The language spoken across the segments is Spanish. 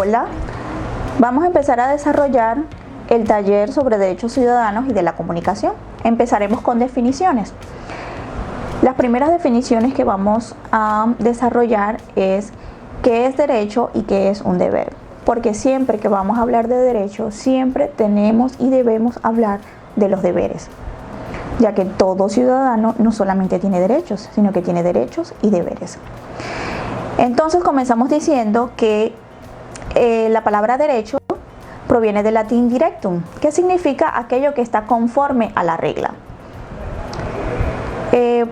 Hola, vamos a empezar a desarrollar el taller sobre derechos ciudadanos y de la comunicación. Empezaremos con definiciones. Las primeras definiciones que vamos a desarrollar es qué es derecho y qué es un deber. Porque siempre que vamos a hablar de derechos, siempre tenemos y debemos hablar de los deberes, ya que todo ciudadano no solamente tiene derechos, sino que tiene derechos y deberes. Entonces comenzamos diciendo que la palabra derecho proviene del latín directum, que significa aquello que está conforme a la regla.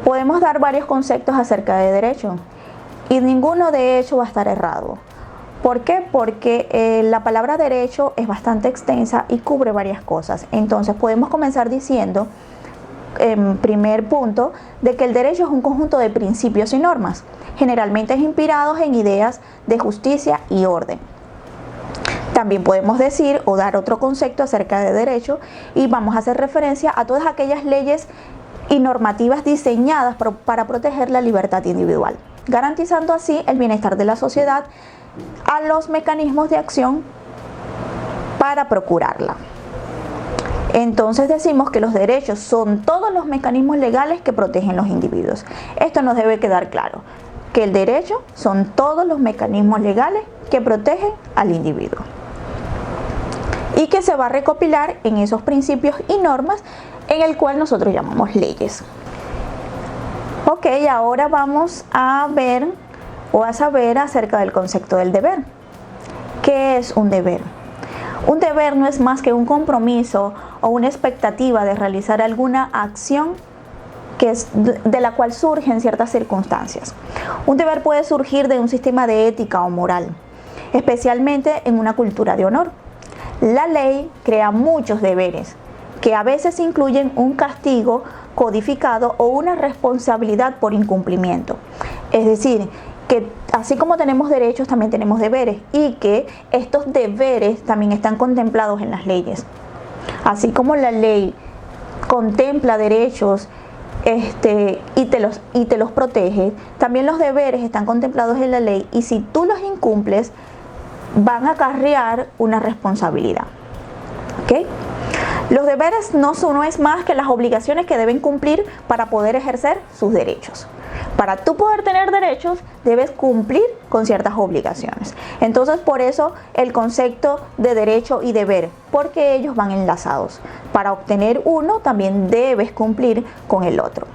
Podemos dar varios conceptos acerca de derecho y ninguno de ellos va a estar errado. ¿Por qué? Porque la palabra derecho es bastante extensa y cubre varias cosas. Entonces podemos comenzar diciendo, en primer punto, de que el derecho es un conjunto de principios y normas, generalmente inspirados en ideas de justicia y orden. También podemos decir o dar otro concepto acerca de derecho y vamos a hacer referencia a todas aquellas leyes y normativas diseñadas para proteger la libertad individual, garantizando así el bienestar de la sociedad a los mecanismos de acción para procurarla. Entonces decimos que los derechos son todos los mecanismos legales que protegen los individuos. Esto nos debe quedar claro, que el derecho son todos los mecanismos legales que protegen al individuo y que se va a recopilar en esos principios y normas en el cual nosotros llamamos leyes. Ok, ahora vamos a ver o a saber acerca del concepto del deber. ¿Qué es un deber? Un deber no es más que un compromiso o una expectativa de realizar alguna acción de la cual surgen ciertas circunstancias. Un deber puede surgir de un sistema de ética o moral, especialmente en una cultura de honor. La ley crea muchos deberes, que a veces incluyen un castigo codificado o una responsabilidad por incumplimiento. Es decir, que así como tenemos derechos, también tenemos deberes, y que estos deberes también están contemplados en las leyes. Así como la ley contempla derechos y te los protege, también los deberes están contemplados en la ley, y si tú los incumples, van a acarrear una responsabilidad. ¿Okay? Los deberes no es más que las obligaciones que deben cumplir para poder ejercer sus derechos. Para tú poder tener derechos, debes cumplir con ciertas obligaciones. Entonces, por eso el concepto de derecho y deber, porque ellos van enlazados. Para obtener uno, también debes cumplir con el otro.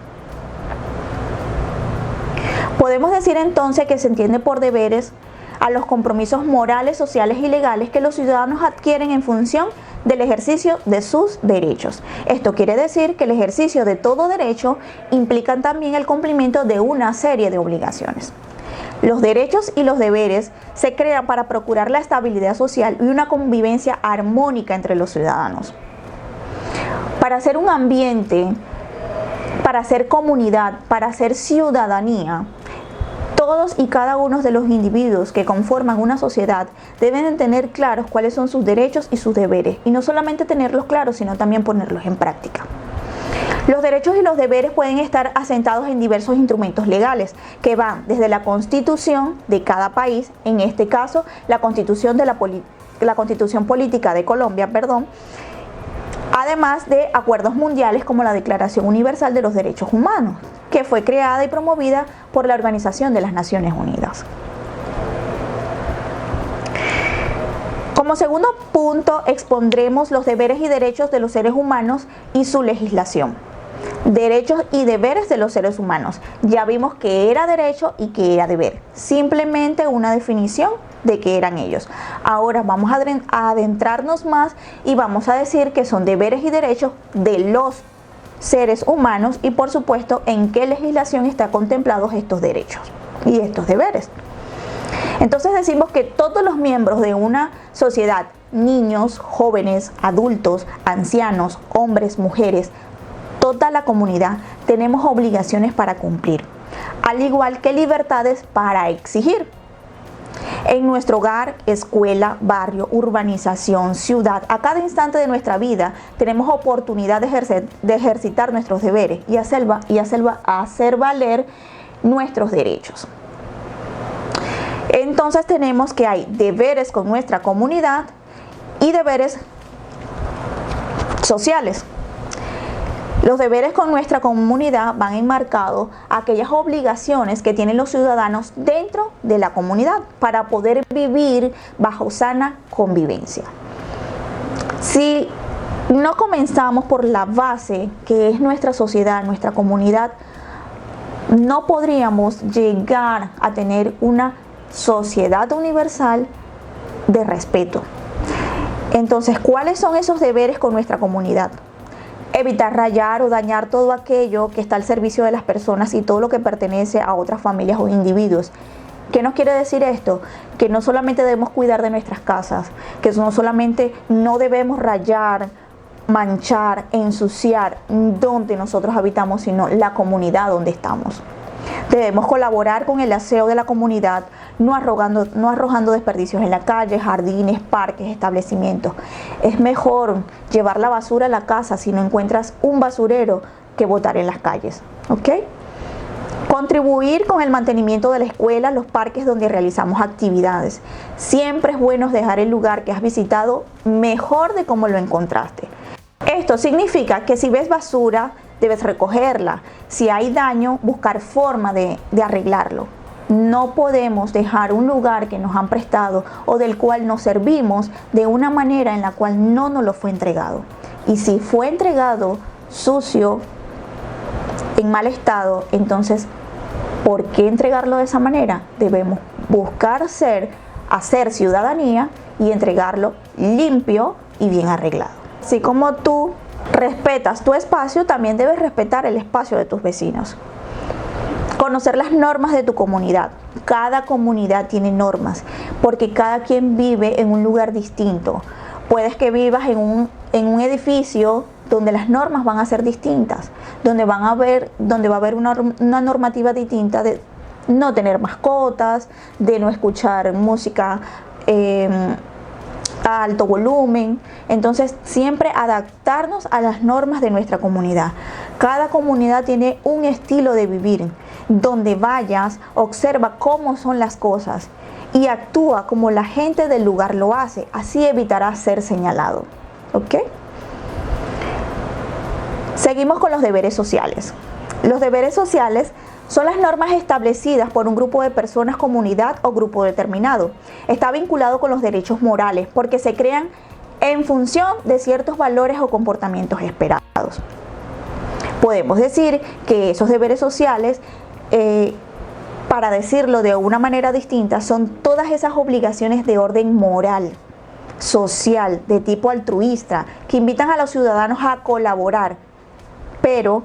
Podemos decir entonces que se entiende por deberes a los compromisos morales, sociales y legales que los ciudadanos adquieren en función del ejercicio de sus derechos. Esto quiere decir que el ejercicio de todo derecho implica también el cumplimiento de una serie de obligaciones. Los derechos y los deberes se crean para procurar la estabilidad social y una convivencia armónica entre los ciudadanos. Para hacer un ambiente, para hacer comunidad, para hacer ciudadanía, todos y cada uno de los individuos que conforman una sociedad deben tener claros cuáles son sus derechos y sus deberes, y no solamente tenerlos claros, sino también ponerlos en práctica. Los derechos y los deberes pueden estar asentados en diversos instrumentos legales que van desde la Constitución de cada país, en este caso la Constitución Política de Colombia, además de acuerdos mundiales como la Declaración Universal de los Derechos Humanos, que fue creada y promovida por la Organización de las Naciones Unidas. Como segundo punto, expondremos los deberes y derechos de los seres humanos y su legislación. Derechos y deberes de los seres humanos. Ya vimos qué era derecho y qué era deber. Simplemente una definición de qué eran ellos. Ahora vamos a adentrarnos más y vamos a decir que son deberes y derechos de los seres humanos y, por supuesto, en qué legislación están contemplados estos derechos y estos deberes. Entonces decimos que todos los miembros de una sociedad, niños, jóvenes, adultos, ancianos, hombres, mujeres, toda la comunidad, tenemos obligaciones para cumplir, al igual que libertades para exigir. En nuestro hogar, escuela, barrio, urbanización, ciudad, a cada instante de nuestra vida tenemos oportunidad de ejercitar nuestros deberes y hacer valer nuestros derechos. Entonces tenemos que hay deberes con nuestra comunidad y deberes sociales. Los deberes con nuestra comunidad van enmarcados a aquellas obligaciones que tienen los ciudadanos dentro de la comunidad para poder vivir bajo sana convivencia. Si no comenzamos por la base que es nuestra sociedad, nuestra comunidad, no podríamos llegar a tener una sociedad universal de respeto. Entonces, ¿cuáles son esos deberes con nuestra comunidad? Evitar rayar o dañar todo aquello que está al servicio de las personas y todo lo que pertenece a otras familias o individuos. ¿Qué nos quiere decir esto? Que no solamente debemos cuidar de nuestras casas, que no solamente no debemos rayar, manchar, ensuciar donde nosotros habitamos, sino la comunidad donde estamos. Debemos colaborar con el aseo de la comunidad, no arrojando desperdicios en la calle, jardines, parques, establecimientos. Es mejor llevar la basura a la casa si no encuentras un basurero que botar en las calles, ¿ok? Contribuir con el mantenimiento de la escuela, los parques donde realizamos actividades. Siempre es bueno dejar el lugar que has visitado mejor de cómo lo encontraste. Esto significa que si ves basura, debes recogerla. Si hay daño, buscar forma de arreglarlo. No podemos dejar un lugar que nos han prestado o del cual nos servimos de una manera en la cual no nos lo fue entregado. Y si fue entregado sucio, en mal estado, entonces, ¿por qué entregarlo de esa manera? Debemos buscar hacer ciudadanía y entregarlo limpio y bien arreglado. Así como tú respetas tu espacio, también debes respetar el espacio de tus vecinos. Conocer las normas de tu comunidad. Cada comunidad tiene normas, porque cada quien vive en un lugar distinto. Puedes que vivas en un edificio donde las normas van a ser distintas, donde va a haber una normativa distinta de no tener mascotas, de no escuchar música a alto volumen. Entonces, siempre adaptarnos a las normas de nuestra comunidad. Cada comunidad tiene un estilo de vivir. Donde vayas, observa cómo son las cosas y actúa como la gente del lugar lo hace. Así evitarás ser señalado. ¿Ok? Seguimos con los deberes sociales. Los deberes sociales son las normas establecidas por un grupo de personas, comunidad o grupo determinado. Está vinculado con los derechos morales porque se crean en función de ciertos valores o comportamientos esperados. Podemos decir que esos deberes sociales, para decirlo de una manera distinta, son todas esas obligaciones de orden moral, social, de tipo altruista, que invitan a los ciudadanos a colaborar, pero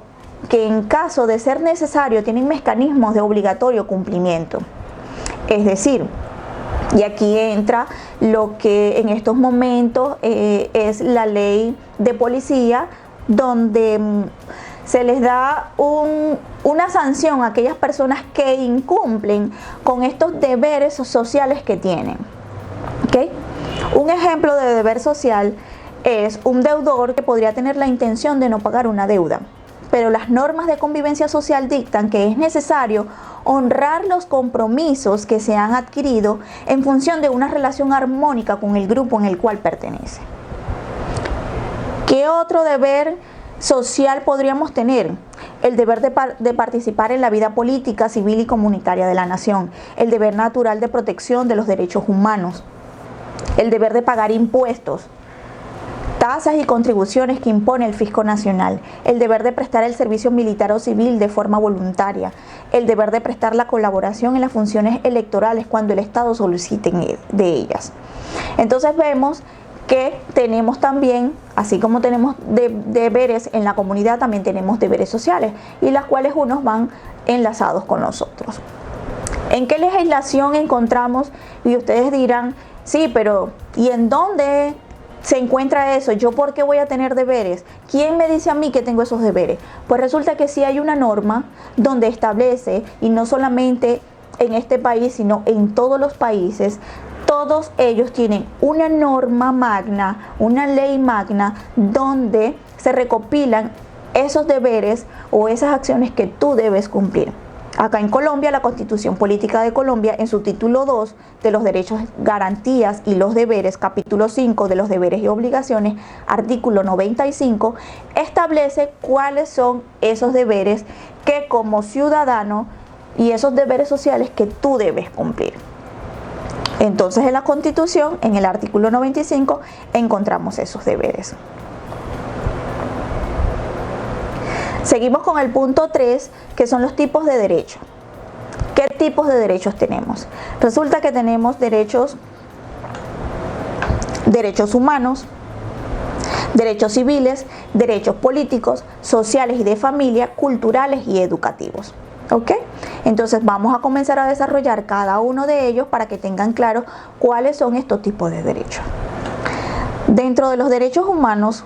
que en caso de ser necesario tienen mecanismos de obligatorio cumplimiento. Es decir, y aquí entra lo que en estos momentos es la ley de policía, donde se les da una sanción a aquellas personas que incumplen con estos deberes sociales que tienen. ¿Okay? Un ejemplo de deber social es un deudor que podría tener la intención de no pagar una deuda, pero las normas de convivencia social dictan que es necesario honrar los compromisos que se han adquirido en función de una relación armónica con el grupo en el cual pertenece. ¿Qué otro deber social podríamos tener? El deber de participar en la vida política, civil y comunitaria de la nación, el deber natural de protección de los derechos humanos, el deber de pagar impuestos, tasas y contribuciones que impone el fisco nacional, el deber de prestar el servicio militar o civil de forma voluntaria, el deber de prestar la colaboración en las funciones electorales cuando el Estado solicite de ellas. Entonces vemos que tenemos también, así como tenemos deberes en la comunidad, también tenemos deberes sociales, y las cuales unos van enlazados con los otros. ¿En qué legislación encontramos? Y ustedes dirán, sí, pero ¿y en dónde se encuentra eso? ¿Yo por qué voy a tener deberes? ¿Quién me dice a mí que tengo esos deberes? Pues resulta que sí hay una norma donde establece, y no solamente en este país, sino en todos los países, todos ellos tienen una norma magna, una ley magna, donde se recopilan esos deberes o esas acciones que tú debes cumplir. Acá en Colombia, la Constitución Política de Colombia, en su título 2 de los derechos, garantías y los deberes, capítulo 5 de los deberes y obligaciones, artículo 95, establece cuáles son esos deberes que como ciudadano y esos deberes sociales que tú debes cumplir. Entonces en la Constitución, en el artículo 95, encontramos esos deberes. Seguimos con el punto 3, que son los tipos de derechos. ¿Qué tipos de derechos tenemos? Resulta que tenemos derechos humanos, derechos civiles, derechos políticos, sociales y de familia, culturales y educativos. ¿Ok? Entonces vamos a comenzar a desarrollar cada uno de ellos para que tengan claro cuáles son estos tipos de derechos. Dentro de los derechos humanos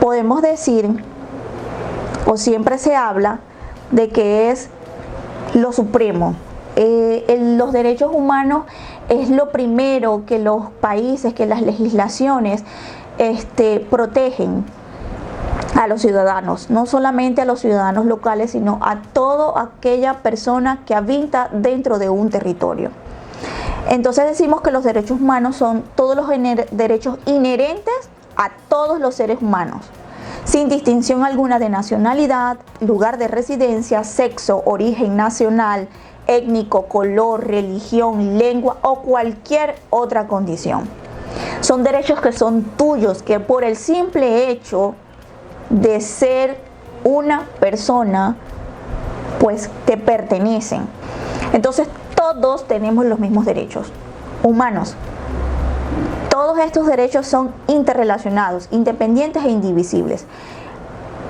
podemos decir, o siempre se habla de que es lo supremo. Los derechos humanos es lo primero que los países, que las legislaciones protegen a los ciudadanos, no solamente a los ciudadanos locales, sino a toda aquella persona que habita dentro de un territorio. Entonces decimos que los derechos humanos son todos los derechos inherentes a todos los seres humanos, sin distinción alguna de nacionalidad, lugar de residencia, sexo, origen nacional, étnico, color, religión, lengua o cualquier otra condición. Son derechos que son tuyos, que por el simple hecho de ser una persona, pues te pertenecen. Entonces todos tenemos los mismos derechos humanos. Todos estos derechos son interrelacionados, independientes e indivisibles.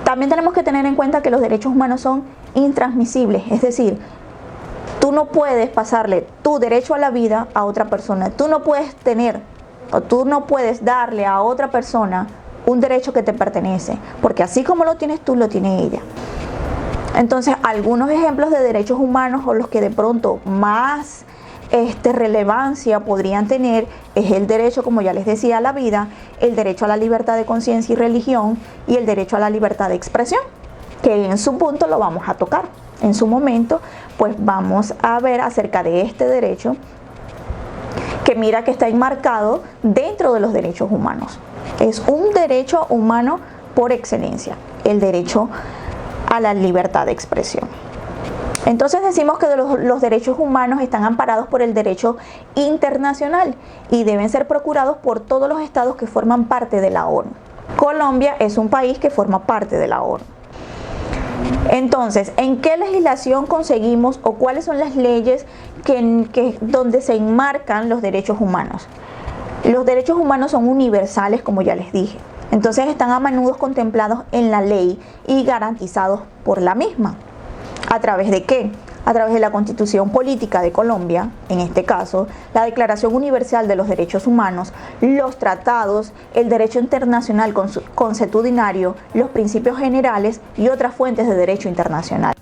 También tenemos que tener en cuenta que los derechos humanos son intransmisibles, es decir, tú no puedes pasarle tu derecho a la vida a otra persona. Tú no puedes tener o tú no puedes darle a otra persona un derecho que te pertenece, porque así como lo tienes tú, lo tiene ella. Entonces, algunos ejemplos de derechos humanos o los que de pronto más relevancia podrían tener es el derecho, como ya les decía, a la vida, el derecho a la libertad de conciencia y religión y el derecho a la libertad de expresión, que en su punto lo vamos a tocar. En su momento, pues vamos a ver acerca de este derecho que mira que está enmarcado dentro de los derechos humanos. Es un derecho humano por excelencia, el derecho a la libertad de expresión. Entonces decimos que los derechos humanos están amparados por el derecho internacional y deben ser procurados por todos los estados que forman parte de la ONU. Colombia es un país que forma parte de la ONU. Entonces, ¿en qué legislación conseguimos o cuáles son las leyes donde se enmarcan los derechos humanos? Los derechos humanos son universales, como ya les dije. Entonces están a menudo contemplados en la ley y garantizados por la misma. ¿A través de qué? A través de la Constitución Política de Colombia, en este caso, la Declaración Universal de los Derechos Humanos, los tratados, el derecho internacional consuetudinario, los principios generales y otras fuentes de derecho internacional.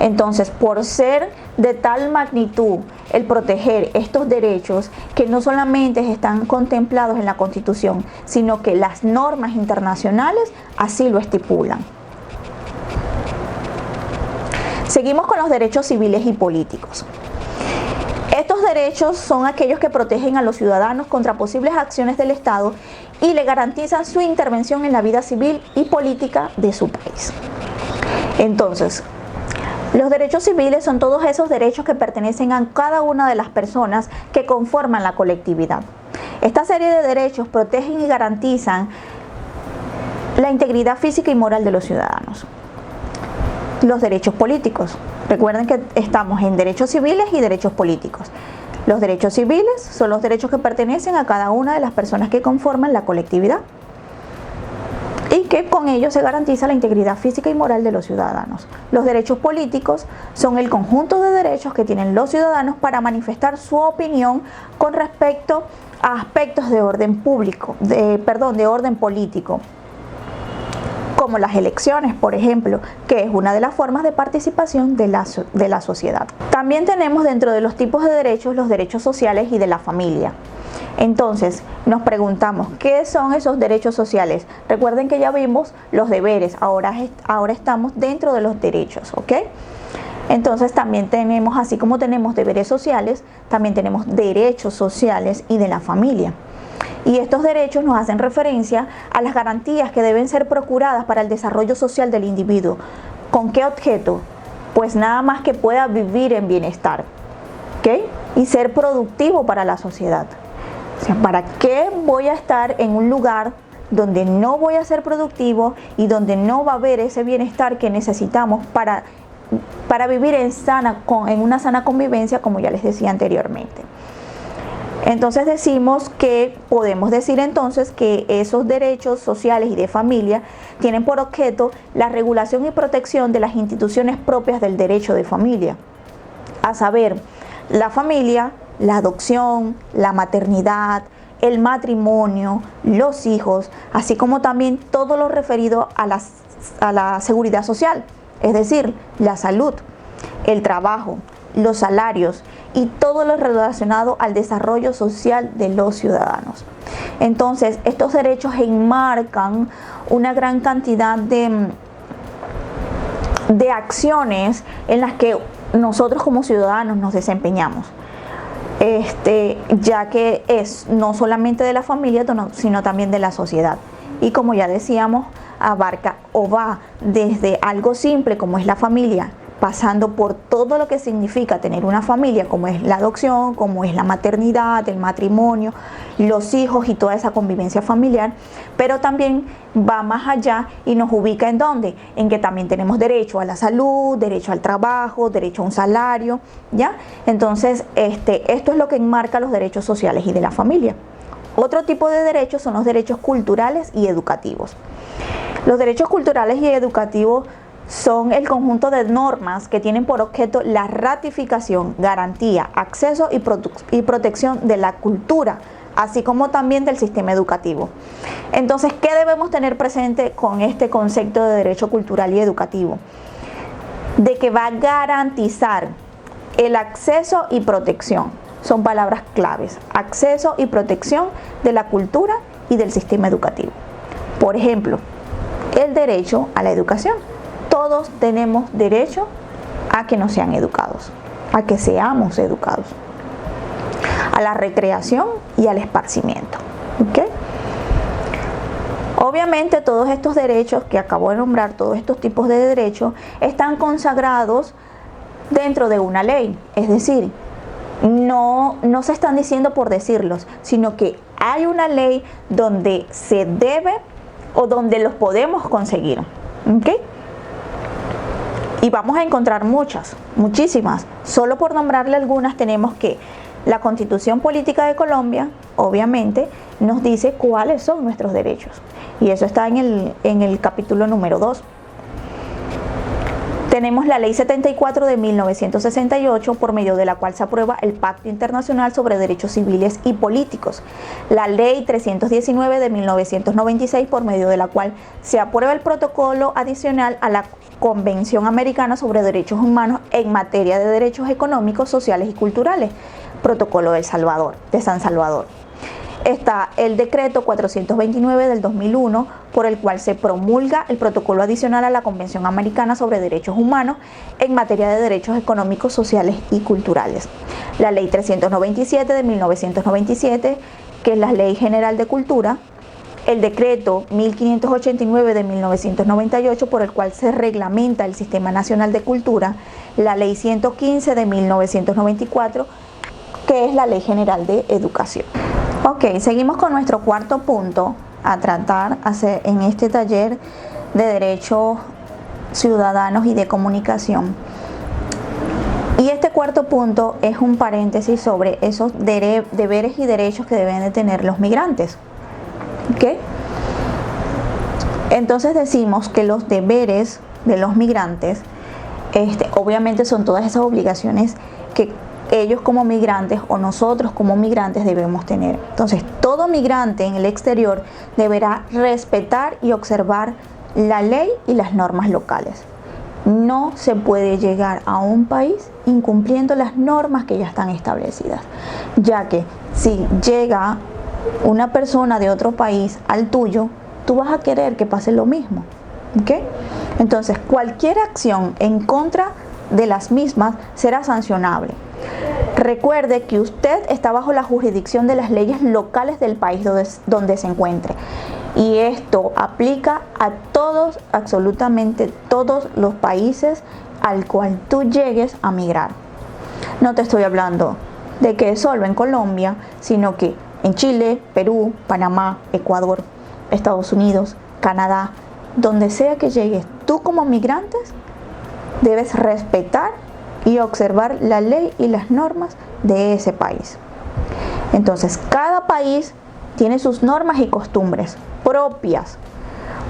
Entonces, por ser de tal magnitud el proteger estos derechos, que no solamente están contemplados en la Constitución, sino que las normas internacionales así lo estipulan. Seguimos con los derechos civiles y políticos. Estos derechos son aquellos que protegen a los ciudadanos contra posibles acciones del Estado y le garantizan su intervención en la vida civil y política de su país. Entonces, los derechos civiles son todos esos derechos que pertenecen a cada una de las personas que conforman la colectividad. Esta serie de derechos protegen y garantizan la integridad física y moral de los ciudadanos. Los derechos políticos. Recuerden que estamos en derechos civiles y derechos políticos. Los derechos civiles son los derechos que pertenecen a cada una de las personas que conforman la colectividad y que con ellos se garantiza la integridad física y moral de los ciudadanos. Los derechos políticos son el conjunto de derechos que tienen los ciudadanos para manifestar su opinión con respecto a aspectos de orden público, de orden político, como las elecciones, por ejemplo, que es una de las formas de participación de la sociedad. También tenemos dentro de los tipos de derechos los derechos sociales y de la familia. Entonces, nos preguntamos, ¿qué son esos derechos sociales? Recuerden que ya vimos los deberes, ahora estamos dentro de los derechos, ¿ok? Entonces también tenemos, así como tenemos deberes sociales, también tenemos derechos sociales y de la familia. Y estos derechos nos hacen referencia a las garantías que deben ser procuradas para el desarrollo social del individuo. ¿Con qué objeto? Pues nada más que pueda vivir en bienestar, ¿ok? Y ser productivo para la sociedad. O sea, ¿para qué voy a estar en un lugar donde no voy a ser productivo y donde no va a haber ese bienestar que necesitamos para vivir en una sana convivencia, como ya les decía anteriormente? Entonces podemos decir entonces que esos derechos sociales y de familia tienen por objeto la regulación y protección de las instituciones propias del derecho de familia, a saber, la familia, la adopción, la maternidad, el matrimonio, los hijos, así como también todo lo referido a la seguridad social, es decir, la salud, el trabajo, los salarios y todo lo relacionado al desarrollo social de los ciudadanos. Entonces, estos derechos enmarcan una gran cantidad de acciones en las que nosotros como ciudadanos nos desempeñamos, ya que es no solamente de la familia, sino también de la sociedad. Y como ya decíamos, abarca o va desde algo simple como es la familia, pasando por todo lo que significa tener una familia, como es la adopción, como es la maternidad, el matrimonio, los hijos y toda esa convivencia familiar, pero también va más allá y nos ubica ¿en dónde? En que también tenemos derecho a la salud, derecho al trabajo, derecho a un salario, ¿ya? Entonces, esto es lo que enmarca los derechos sociales y de la familia. Otro tipo de derechos son los derechos culturales y educativos. Los derechos culturales y educativos son el conjunto de normas que tienen por objeto la ratificación, garantía, acceso y protección de la cultura, así como también del sistema educativo. Entonces, ¿qué debemos tener presente con este concepto de derecho cultural y educativo? De que va a garantizar el acceso y protección. Son palabras claves: acceso y protección de la cultura y del sistema educativo. Por ejemplo, el derecho a la educación. Todos tenemos derecho a que nos sean educados, a que seamos educados, a la recreación y al esparcimiento, ¿ok? Obviamente todos estos derechos que acabo de nombrar, todos estos tipos de derechos, están consagrados dentro de una ley, es decir, no se están diciendo por decirlos, sino que hay una ley donde se debe o donde los podemos conseguir, ¿ok? Y vamos a encontrar muchísimas. Solo por nombrarle algunas, tenemos que la Constitución Política de Colombia, obviamente, nos dice cuáles son nuestros derechos. Y eso está en el capítulo número 2. Tenemos la Ley 74 de 1968, por medio de la cual se aprueba el Pacto Internacional sobre Derechos Civiles y Políticos. La Ley 319 de 1996, por medio de la cual se aprueba el protocolo adicional a la Convención Americana sobre Derechos Humanos en materia de derechos económicos, sociales y culturales, Protocolo de San Salvador. Está el decreto 429 del 2001, por el cual se promulga el protocolo adicional a la Convención Americana sobre Derechos Humanos en materia de derechos económicos, sociales y culturales. La Ley 397 de 1997, que es la Ley General de Cultura. El decreto 1589 de 1998, por el cual se reglamenta el Sistema Nacional de Cultura. La Ley 115 de 1994, que es la Ley General de Educación. Ok, seguimos con nuestro cuarto punto a tratar en este taller de derechos ciudadanos y de comunicación. Y este cuarto punto es un paréntesis sobre esos deberes y derechos que deben de tener los migrantes. ¿Okay? Entonces decimos que los deberes de los migrantes, obviamente son todas esas obligaciones que ellos como migrantes o nosotros como migrantes debemos tener. Entonces, todo migrante en el exterior deberá respetar y observar la ley y las normas locales. No se puede llegar a un país incumpliendo las normas que ya están establecidas, ya que si llega una persona de otro país al tuyo, tú vas a querer que pase lo mismo, ¿ok? Entonces, cualquier acción en contra de las mismas será sancionable. Recuerde que usted está bajo la jurisdicción de las leyes locales del país donde se encuentre. Y esto aplica a todos, absolutamente todos los países al cual tú llegues a migrar. No te estoy hablando de que es solo en Colombia, sino que en Chile, Perú, Panamá, Ecuador, Estados Unidos, Canadá, donde sea que llegues, tú como migrante debes respetar y observar la ley y las normas de ese país. Entonces, cada país tiene sus normas y costumbres propias,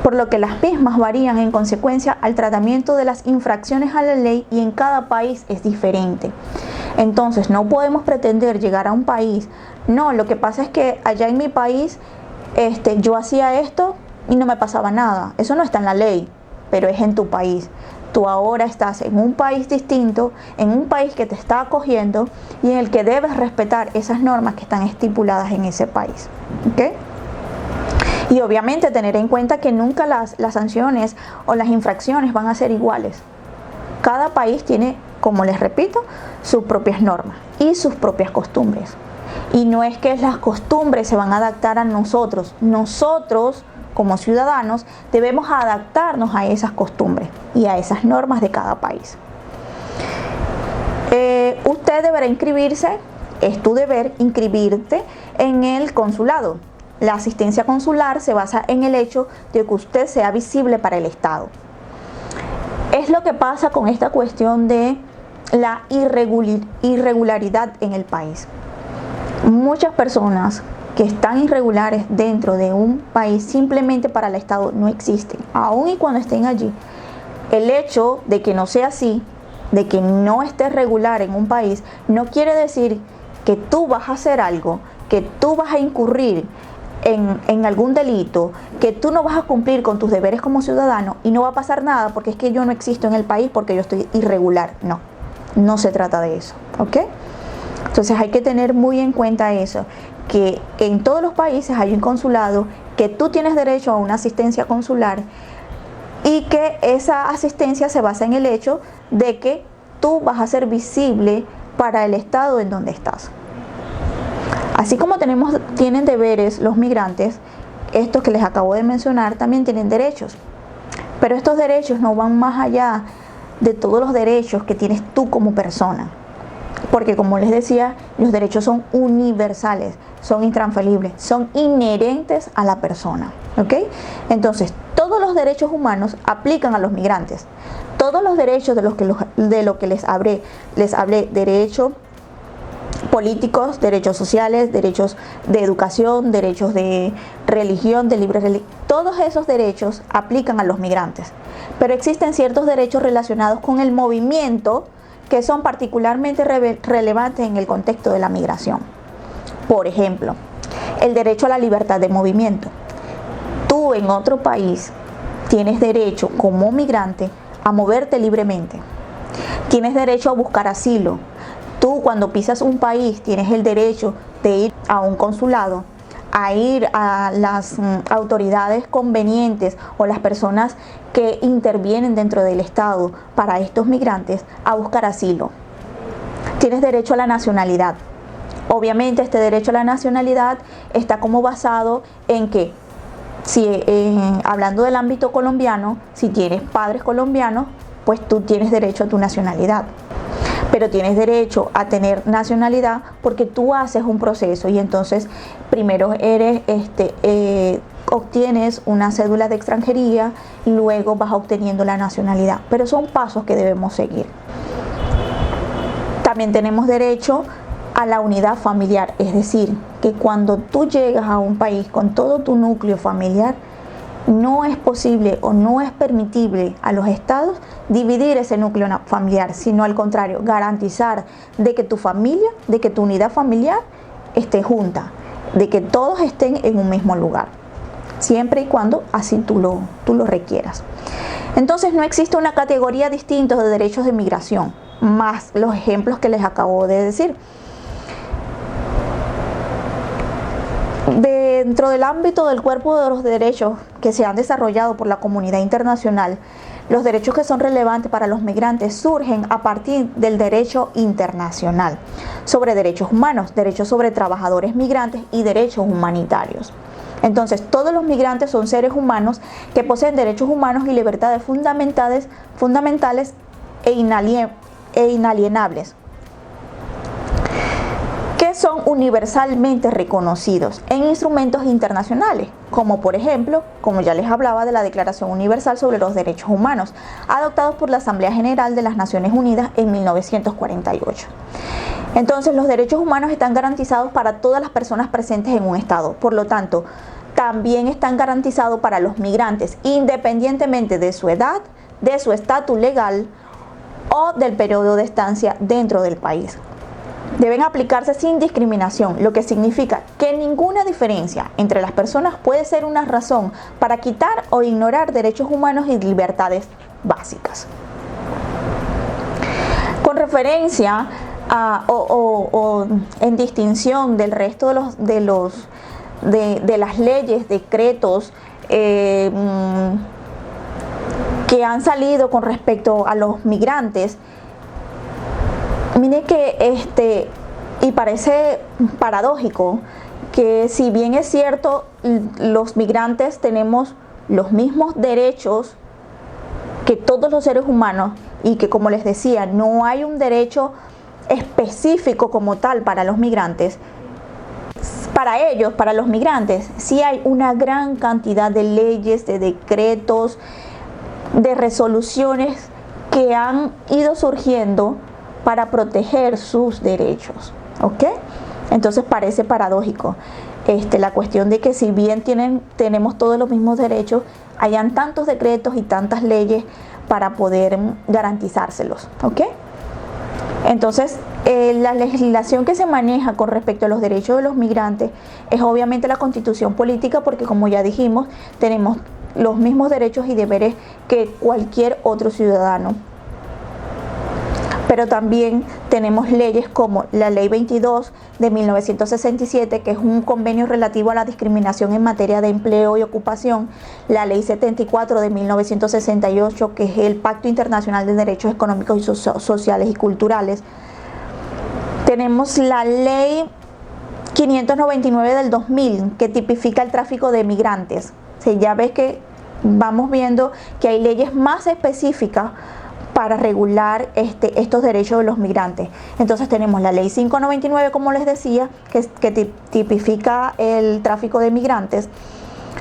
por lo que las mismas varían en consecuencia al tratamiento de las infracciones a la ley y en cada país es diferente. Entonces, no podemos pretender llegar a un país, no, lo que pasa es que allá en mi país yo hacía esto y no me pasaba nada. Eso no está en la ley, pero es en tu país. Tú ahora estás en un país distinto, en un país que te está acogiendo y en el que debes respetar esas normas que están estipuladas en ese país. ¿Okay? Y obviamente tener en cuenta que nunca las sanciones o las infracciones van a ser iguales. Cada país tiene, como les repito, sus propias normas y sus propias costumbres. Y no es que las costumbres se van a adaptar a nosotros. Nosotros, como ciudadanos, debemos adaptarnos a esas costumbres y a esas normas de cada país. Usted deberá inscribirse, es tu deber inscribirte en el consulado. La asistencia consular se basa en el hecho de que usted sea visible para el Estado. Es lo que pasa con esta cuestión de la irregularidad en el país. Muchas personas que están irregulares dentro de un país simplemente para el Estado no existen, aun y cuando estén allí. El hecho de que no sea así, de que no estés regular en un país, no quiere decir que tú vas a hacer algo, que tú vas a incurrir en algún delito, que tú no vas a cumplir con tus deberes como ciudadano y no va a pasar nada porque es que yo no existo en el país porque yo estoy irregular. No, no se trata de eso, ¿ok? Entonces hay que tener muy en cuenta eso, que en todos los países hay un consulado, que tú tienes derecho a una asistencia consular y que esa asistencia se basa en el hecho de que tú vas a ser visible para el estado en donde estás. Así como tienen deberes los migrantes, estos que les acabo de mencionar también tienen derechos, pero estos derechos no van más allá de todos los derechos que tienes tú como persona. Porque como les decía, los derechos son universales, son intransferibles, son inherentes a la persona, ¿ok? Entonces, todos los derechos humanos aplican a los migrantes. Todos los derechos de lo que les hablé, derechos políticos, derechos sociales, derechos de educación, derechos de religión, de libre religión, todos esos derechos aplican a los migrantes. Pero existen ciertos derechos relacionados con el movimiento que son particularmente relevantes en el contexto de la migración. Por ejemplo, el derecho a la libertad de movimiento. Tú en otro país tienes derecho como migrante a moverte libremente. Tienes derecho a buscar asilo. Tú cuando pisas un país tienes el derecho de ir a un consulado, a ir a las autoridades convenientes o las personas que intervienen dentro del Estado para estos migrantes a buscar asilo. Tienes derecho a la nacionalidad. Obviamente este derecho a la nacionalidad está como basado en que, hablando del ámbito colombiano, si tienes padres colombianos, pues tú tienes derecho a tu nacionalidad. Pero tienes derecho a tener nacionalidad porque tú haces un proceso y entonces primero obtienes una cédula de extranjería y luego vas obteniendo la nacionalidad. Pero son pasos que debemos seguir. También tenemos derecho a la unidad familiar, es decir, que cuando tú llegas a un país con todo tu núcleo familiar, no es posible o no es permitible a los estados dividir ese núcleo familiar, sino al contrario, garantizar de que tu familia, de que tu unidad familiar esté junta, de que todos estén en un mismo lugar, siempre y cuando así tú lo requieras. Entonces no existe una categoría distinta de derechos de migración, más los ejemplos que les acabo de decir. Dentro del ámbito del cuerpo de los derechos que se han desarrollado por la comunidad internacional, los derechos que son relevantes para los migrantes surgen a partir del derecho internacional sobre derechos humanos, derechos sobre trabajadores migrantes y derechos humanitarios. Entonces, todos los migrantes son seres humanos que poseen derechos humanos y libertades fundamentales e inalienables, que son universalmente reconocidos en instrumentos internacionales, como por ejemplo, como ya les hablaba, de la Declaración Universal sobre los Derechos Humanos, adoptados por la Asamblea General de las Naciones Unidas en 1948. Entonces, los derechos humanos están garantizados para todas las personas presentes en un Estado. Por lo tanto, también están garantizados para los migrantes, independientemente de su edad, de su estatus legal o del periodo de estancia dentro del país. Deben aplicarse sin discriminación, lo que significa que ninguna diferencia entre las personas puede ser una razón para quitar o ignorar derechos humanos y libertades básicas. Con referencia o en distinción del resto de las leyes, decretos que han salido con respecto a los migrantes, mire que y parece paradójico que, si bien es cierto, los migrantes tenemos los mismos derechos que todos los seres humanos, y que, como les decía, no hay un derecho específico como tal para los migrantes, para ellos, para los migrantes, sí hay una gran cantidad de leyes, de decretos, de resoluciones que han ido surgiendo para proteger sus derechos, ¿ok? Entonces parece paradójico la cuestión de que, si bien tenemos todos los mismos derechos, hayan tantos decretos y tantas leyes para poder garantizárselos, ¿ok? Entonces, la legislación que se maneja con respecto a los derechos de los migrantes es obviamente la Constitución política, porque, como ya dijimos, tenemos los mismos derechos y deberes que cualquier otro ciudadano. Pero también tenemos leyes como la Ley 22 de 1967, que es un convenio relativo a la discriminación en materia de empleo y ocupación, la Ley 74 de 1968, que es el Pacto Internacional de Derechos Económicos y Sociales y Culturales. Tenemos la Ley 599 del 2000, que tipifica el tráfico de migrantes. Sí, ya ves que vamos viendo que hay leyes más específicas para regular estos derechos de los migrantes. Entonces tenemos la Ley 599, como les decía, que tipifica el tráfico de migrantes,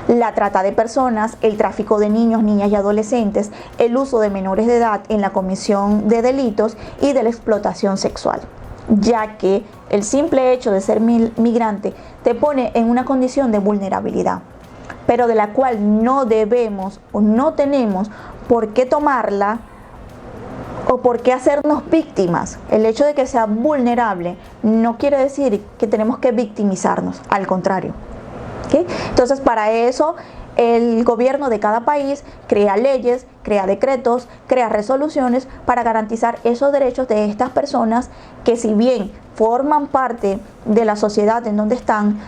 la trata de personas, el tráfico de niños, niñas y adolescentes, el uso de menores de edad en la comisión de delitos y de la explotación sexual, ya que el simple hecho de ser migrante te pone en una condición de vulnerabilidad, pero de la cual no debemos o no tenemos por qué tomarla o por qué hacernos víctimas. El hecho de que sea vulnerable no quiere decir que tenemos que victimizarnos, al contrario. ¿Okay? Entonces, para eso el gobierno de cada país crea leyes, crea decretos, crea resoluciones para garantizar esos derechos de estas personas que, si bien forman parte de la sociedad en donde están,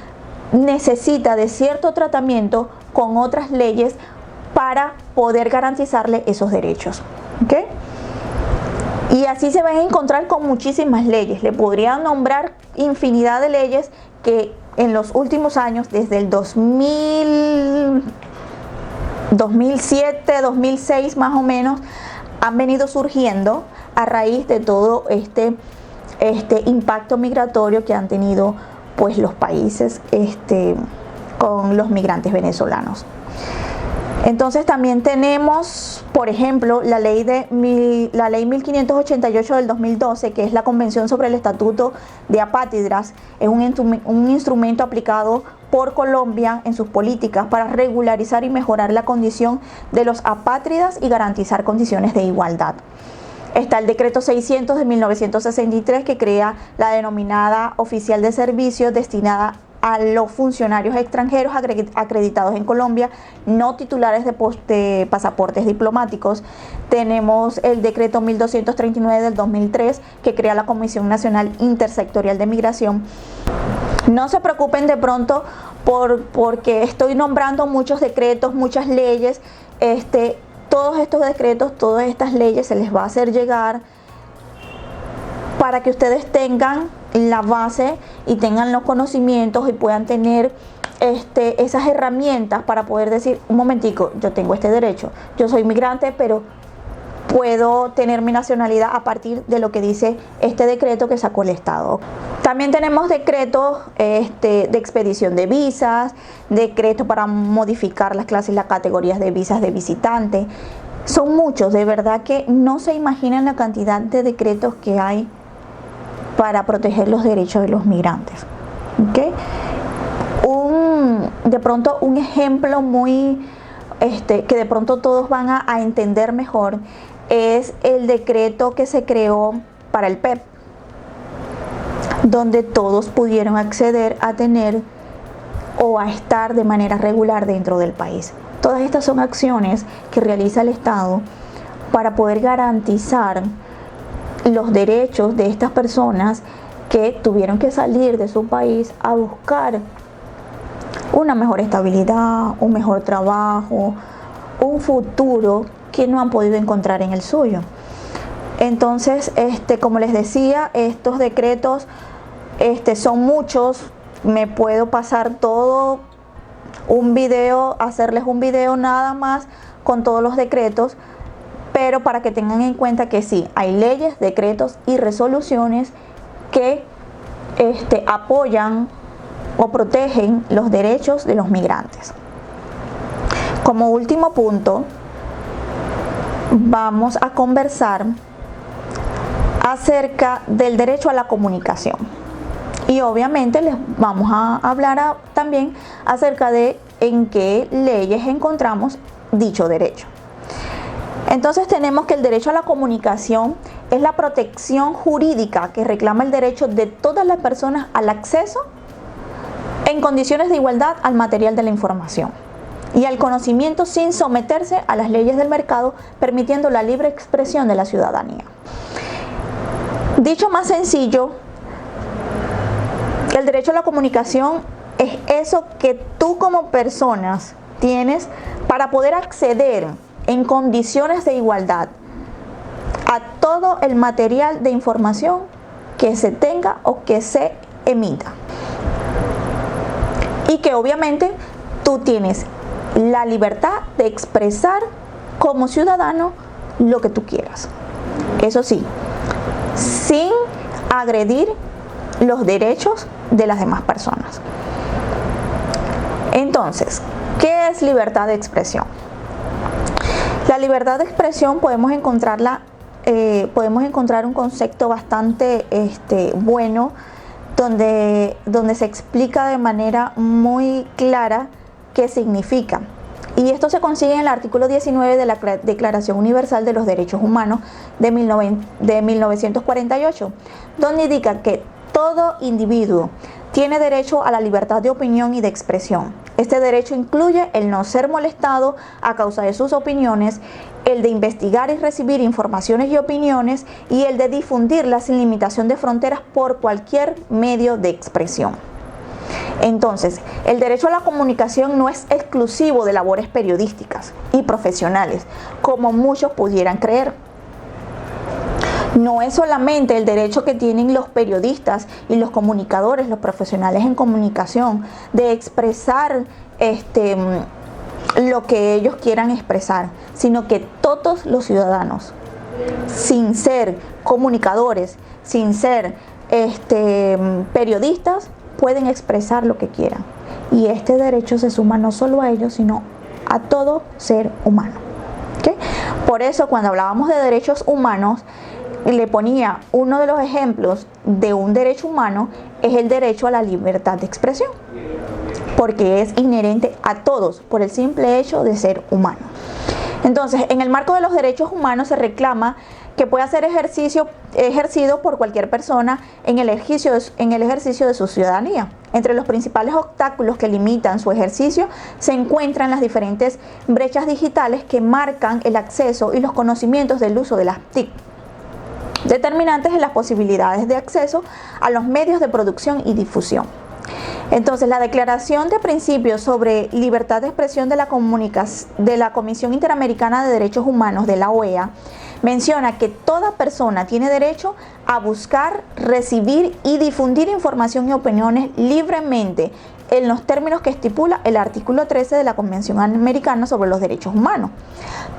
necesita de cierto tratamiento con otras leyes para poder garantizarle esos derechos. ¿Okay? Y así se van a encontrar con muchísimas leyes. Le podría nombrar infinidad de leyes que en los últimos años, desde el 2007, 2006 más o menos, han venido surgiendo a raíz de todo este impacto migratorio que han tenido pues los países con los migrantes venezolanos. Entonces también tenemos, por ejemplo, la ley 1588 del 2012, que es la Convención sobre el Estatuto de Apátridas. Es un instrumento aplicado por Colombia en sus políticas para regularizar y mejorar la condición de los apátridas y garantizar condiciones de igualdad. Está el decreto 600 de 1963, que crea la denominada oficial de servicio, destinada a los funcionarios extranjeros acreditados en Colombia, no titulares de pasaportes diplomáticos. Tenemos el decreto 1239 del 2003, que crea la Comisión Nacional Intersectorial de Migración. No se preocupen de pronto porque estoy nombrando muchos decretos, muchas leyes. Todos estos decretos, todas estas leyes se les va a hacer llegar para que ustedes tengan la base y tengan los conocimientos y puedan tener esas herramientas para poder decir, un momentico, yo tengo este derecho, yo soy migrante, pero puedo tener mi nacionalidad a partir de lo que dice este decreto que sacó el Estado. También tenemos decretos de expedición de visas, decretos para modificar las clases y las categorías de visas de visitante. Son muchos, de verdad que no se imaginan la cantidad de decretos que hay para proteger los derechos de los migrantes. ¿Okay? De pronto un ejemplo muy que de pronto todos van a entender mejor es el decreto que se creó para el PEP, donde todos pudieron acceder a tener o a estar de manera regular dentro del país. Todas estas son acciones que realiza el Estado para poder garantizar los derechos de estas personas que tuvieron que salir de su país a buscar una mejor estabilidad, un mejor trabajo, un futuro que no han podido encontrar en el suyo. Entonces, como les decía, estos decretos son muchos. Me puedo pasar todo un video, hacerles un video nada más con todos los decretos, pero para que tengan en cuenta que sí, hay leyes, decretos y resoluciones que apoyan o protegen los derechos de los migrantes. Como último punto, vamos a conversar acerca del derecho a la comunicación. Y obviamente les vamos a hablar también acerca de en qué leyes encontramos dicho derecho. Entonces tenemos que el derecho a la comunicación es la protección jurídica que reclama el derecho de todas las personas al acceso en condiciones de igualdad al material de la información y al conocimiento sin someterse a las leyes del mercado, permitiendo la libre expresión de la ciudadanía. Dicho más sencillo, el derecho a la comunicación es eso que tú como personas tienes para poder acceder en condiciones de igualdad a todo el material de información que se tenga o que se emita. Y que obviamente tú tienes la libertad de expresar como ciudadano lo que tú quieras. Eso sí, sin agredir los derechos de las demás personas. Entonces, ¿qué es libertad de expresión? La libertad de expresión podemos encontrar un concepto bastante bueno donde se explica de manera muy clara qué significa. Y esto se consigue en el artículo 19 de la Declaración Universal de los Derechos Humanos de 1948, donde indica que todo individuo tiene derecho a la libertad de opinión y de expresión. Este derecho incluye el no ser molestado a causa de sus opiniones, el de investigar y recibir informaciones y opiniones, y el de difundirlas sin limitación de fronteras por cualquier medio de expresión. Entonces, el derecho a la comunicación no es exclusivo de labores periodísticas y profesionales, como muchos pudieran creer. No es solamente el derecho que tienen los periodistas y los comunicadores, los profesionales en comunicación, de expresar lo que ellos quieran expresar, sino que todos los ciudadanos, sin ser comunicadores, sin ser periodistas, pueden expresar lo que quieran. Y este derecho se suma no solo a ellos, sino a todo ser humano. ¿Okay? Por eso, cuando hablábamos de derechos humanos, le ponía uno de los ejemplos de un derecho humano es el derecho a la libertad de expresión, porque es inherente a todos por el simple hecho de ser humano. Entonces, en el marco de los derechos humanos se reclama que pueda ser ejercido por cualquier persona en el ejercicio de su ciudadanía. Entre los principales obstáculos que limitan su ejercicio se encuentran las diferentes brechas digitales que marcan el acceso y los conocimientos del uso de las TIC, determinantes en las posibilidades de acceso a los medios de producción y difusión. Entonces, la Declaración de Principios sobre Libertad de Expresión de la Comisión Interamericana de Derechos Humanos, de la OEA, menciona que toda persona tiene derecho a buscar, recibir y difundir información y opiniones libremente en los términos que estipula el artículo 13 de la Convención Americana sobre los Derechos Humanos.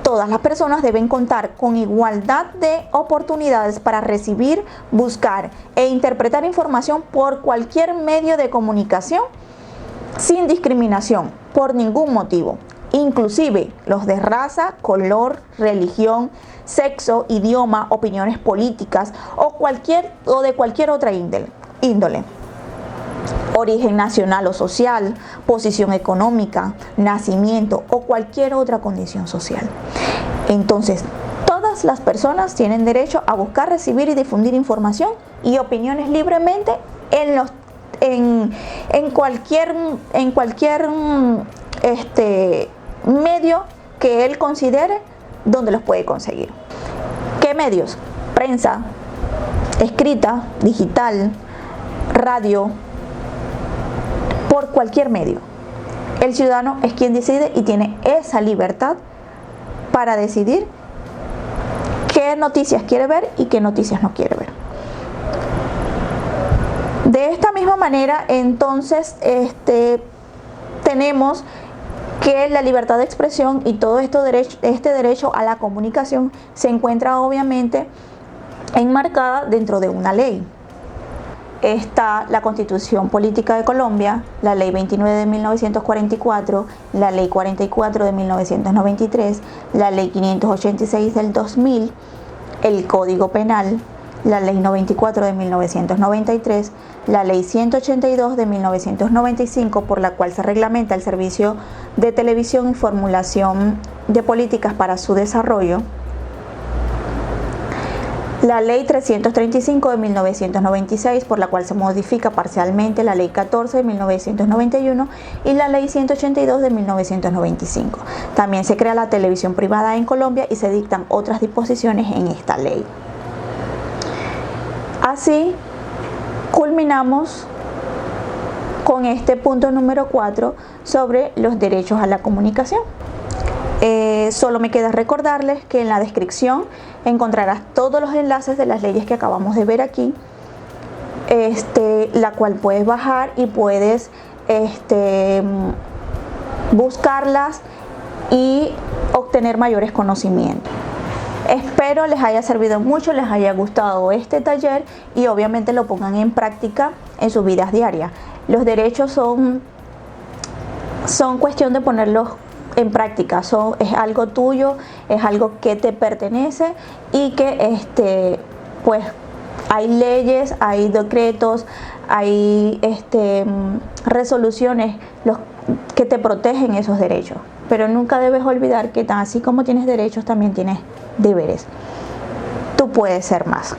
Todas las personas deben contar con igualdad de oportunidades para recibir, buscar e interpretar información por cualquier medio de comunicación sin discriminación por ningún motivo, inclusive los de raza, color, religión, sexo, idioma, opiniones políticas o de cualquier otra índole. Origen nacional o social, posición económica, nacimiento o cualquier otra condición social. Entonces, todas las personas tienen derecho a buscar, recibir y difundir información y opiniones libremente en cualquier medio que él considere donde los puede conseguir. ¿Qué medios? Prensa, escrita, digital, radio, por cualquier medio. El ciudadano es quien decide y tiene esa libertad para decidir qué noticias quiere ver y qué noticias no quiere ver. De esta misma manera, entonces, tenemos que la libertad de expresión y todo este derecho a la comunicación se encuentra obviamente enmarcada dentro de una ley. Está la Constitución Política de Colombia, la Ley 29 de 1944, la Ley 44 de 1993, la Ley 586 del 2000, el Código Penal, la Ley 94 de 1993, la Ley 182 de 1995, por la cual se reglamenta el servicio de televisión y formulación de políticas para su desarrollo, la Ley 335 de 1996, por la cual se modifica parcialmente la Ley 14 de 1991 y la Ley 182 de 1995. También se crea la televisión privada en Colombia y se dictan otras disposiciones en esta ley. Así culminamos con este punto número 4 sobre los derechos a la comunicación. Solo me queda recordarles que en la descripción encontrarás todos los enlaces de las leyes que acabamos de ver aquí, la cual puedes bajar y puedes buscarlas y obtener mayores conocimientos. Espero les haya servido mucho, les haya gustado este taller y obviamente lo pongan en práctica en sus vidas diarias. Los derechos son cuestión de ponerlos en práctica, es algo tuyo, es algo que te pertenece y que pues hay leyes, hay decretos, hay resoluciones que te protegen esos derechos. Pero nunca debes olvidar que así como tienes derechos, también tienes deberes. Tú puedes ser más.